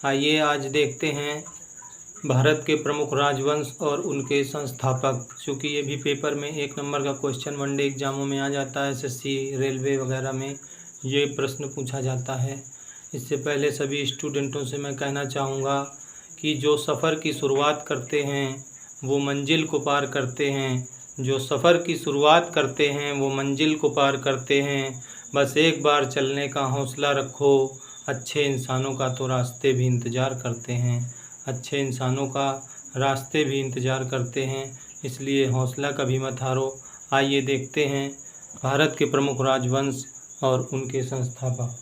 आइए आज देखते हैं भारत के प्रमुख राजवंश और उनके संस्थापक। चूँकि ये भी पेपर में 1 नंबर का क्वेश्चन वनडे एग्जामों में आ जाता है, एसएससी रेलवे वगैरह में ये प्रश्न पूछा जाता है। इससे पहले सभी स्टूडेंटों से मैं कहना चाहूँगा कि जो सफ़र की शुरुआत करते हैं वो मंजिल को पार करते हैं। जो सफ़र की शुरुआत करते हैं वो मंजिल को पार करते हैं। बस एक बार चलने का हौसला रखो, अच्छे इंसानों का तो रास्ते भी इंतज़ार करते हैं। अच्छे इंसानों का रास्ते भी इंतज़ार करते हैं, इसलिए हौसला कभी मत हारो। आइए देखते हैं भारत के प्रमुख राजवंश और उनके संस्थापक।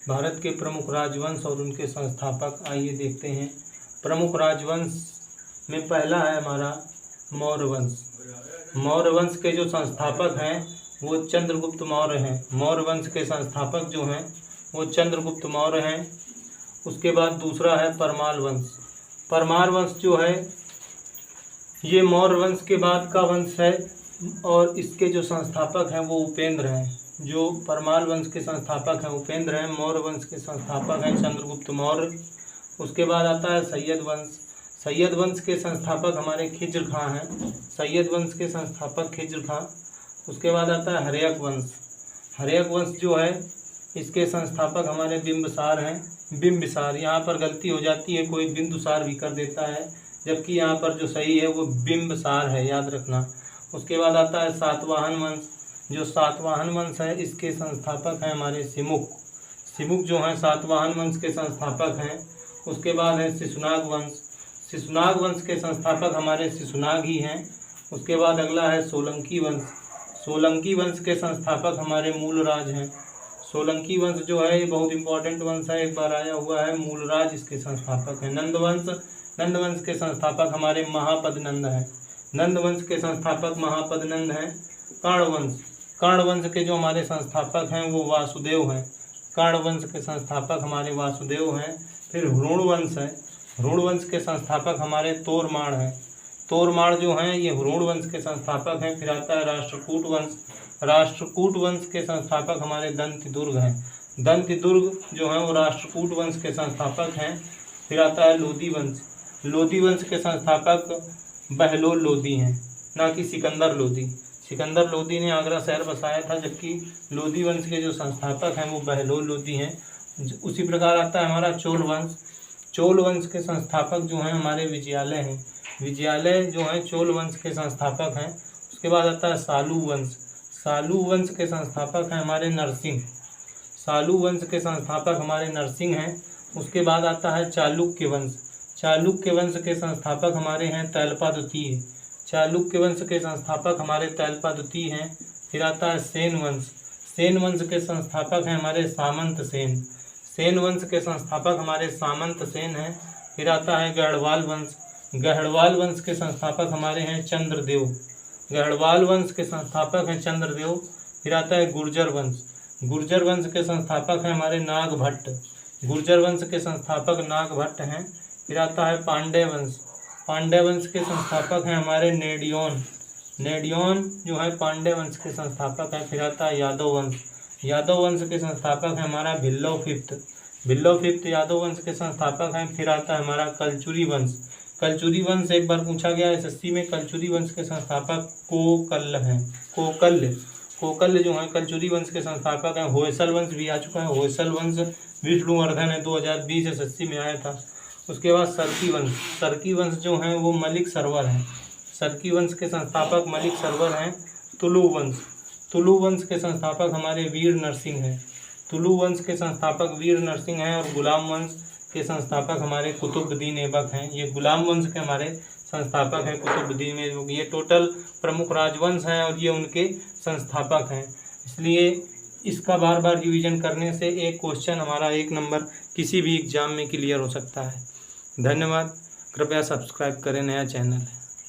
भारत के प्रमुख राजवंश और उनके संस्थापक आइए देखते हैं। प्रमुख राजवंश में पहला है हमारा मौर्य वंश। मौर्य वंश के जो संस्थापक हैं वो चंद्रगुप्त मौर्य हैं। मौर्य वंश के संस्थापक जो हैं वो चंद्रगुप्त मौर्य हैं। उसके बाद दूसरा है परमार वंश। परमार वंश जो है ये मौर्य वंश के बाद का वंश है और इसके जो संस्थापक हैं वो उपेंद्र हैं। जो परमार वंश के संस्थापक हैं उपेंद्र हैं। मौर्य वंश के संस्थापक हैं चंद्रगुप्त मौर्य। उसके बाद आता है सैयद वंश। सैयद वंश के संस्थापक हमारे खिज्र खां हैं। सैयद वंश के संस्थापक खिज्र खां। उसके बाद आता है हर्यक वंश। हर्यक वंश जो है इसके संस्थापक हमारे बिंबिसार हैं। बिंबिसार, यहाँ पर गलती हो जाती है, कोई बिंदुसार भी कर देता है, जबकि यहाँ पर जो सही है वो बिंबिसार है, याद रखना। उसके बाद आता है सातवाहन वंश। जो सातवाहन वंश है इसके संस्थापक हैं हमारे सिमुक। सिमुक जो हैं सातवाहन वंश के संस्थापक हैं। उसके बाद है शिशुनाग वंश। शिशुनाग वंश के संस्थापक हमारे शिशुनाग ही हैं। उसके बाद अगला है सोलंकी वंश। सोलंकी वंश के संस्थापक हमारे मूलराज हैं। सोलंकी वंश जो है ये बहुत इंपॉर्टेंट वंश है, एक बार आया हुआ है। मूलराज इसके संस्थापक हैं। नंदवंश, नंदवंश के संस्थापक हमारे महापद नंद हैं। नंदवंश के संस्थापक महापद नंद हैं। कर्णवंश, कर्णवंश के जो हमारे संस्थापक हैं वो वासुदेव हैं। कर्णवंश के संस्थापक हमारे वासुदेव हैं। फिर हुरुणवंश है। हुरुणवंश के संस्थापक हमारे तोरमाड़ हैं। तोरमाड़ जो हैं ये हुरुणवंश के संस्थापक हैं। फिर आता है राष्ट्रकूट वंश। राष्ट्रकूट वंश के संस्थापक हमारे दंतिदुर्ग हैं। दंतिदुर्ग जो हैं वो राष्ट्रकूट वंश के संस्थापक हैं। फिर आता है लोदी वंश। लोदी वंश के संस्थापक बहलोल लोदी हैं, ना कि सिकंदर लोदी। सिकंदर लोदी ने आगरा शहर बसाया था, जबकि लोदी वंश के जो संस्थापक हैं वो बहलोल लोदी हैं। उसी प्रकार आता है हमारा चोल वंश। चोल वंश के संस्थापक जो हैं हमारे विजयालय हैं। विजयालय जो हैं चोल वंश के संस्थापक हैं। उसके बाद आता है सालू वंश। सालू वंश के संस्थापक हैं हमारे नरसिंह। सालू वंश के संस्थापक हमारे नरसिंह हैं। उसके बाद आता है चालुक्य वंश। चालुक्य वंश के संस्थापक हमारे हैं तैलपा द्वितीय। चालुक्य वंश के संस्थापक हमारे तैलपा द्वितीय हैं। फिर आता है सेन वंश। सेन वंश के संस्थापक हैं हमारे सामंत सेन। सेन वंश के संस्थापक हमारे सामंत सेन हैं। फिर आता है गढ़वाल वंश। गढ़वाल वंश के संस्थापक हमारे हैं चंद्रदेव। गढ़वाल वंश के संस्थापक हैं चंद्रदेव। फिर आता है गुर्जर वंश। गुर्जर वंश के संस्थापक हैं हमारे नागभट्ट। गुर्जर वंश के संस्थापक नागभट्ट हैं। फिर आता है पांड्य वंश। पांड्य वंश के संस्थापक हैं हमारे नेडियोन। नेडियोन जो है पांड्य वंश के संस्थापक हैं। फिर आता है यादव वंश। यादव वंश के संस्थापक है हमारा भिल्लो फिफ्थ। भिल्लो फिफ्थ यादव वंश के संस्थापक हैं। फिर आता है हमारा कलचुरी वंश। कलचुरी वंश एक बार पूछा गया एसएससी में। कलचुरी वंश के संस्थापक कोकल्ल हैं। कोकल्य, कोकल्य जो हैं कलचुरी वंश के संस्थापक हैं। होयसल वंश भी आ चुका है। होयसल वंश विष्णुवर्धन है, 2020 एसएससी में आया था। उसके बाद सरकी वंश। सरकी वंश जो हैं वो मलिक सरवर हैं। सरकी वंश के संस्थापक मलिक सरवर हैं। तुलु वंश। तुलु वंश के संस्थापक हमारे वीर नरसिंह हैं। तुलु वंश के संस्थापक वीर नरसिंह हैं। और गुलाम वंश के संस्थापक हमारे कुतुबुद्दीन ऐबक हैं। ये गुलाम वंश के हमारे संस्थापक हैं कुतुबुद्दीन ऐबक। ये टोटल प्रमुख राजवंश हैं और ये उनके संस्थापक हैं। इसलिए इसका बार बार रिवीजन करने से एक क्वेश्चन हमारा 1 नंबर किसी भी एग्जाम में क्लियर हो सकता है। धन्यवाद। कृपया सब्सक्राइब करें, नया चैनल है।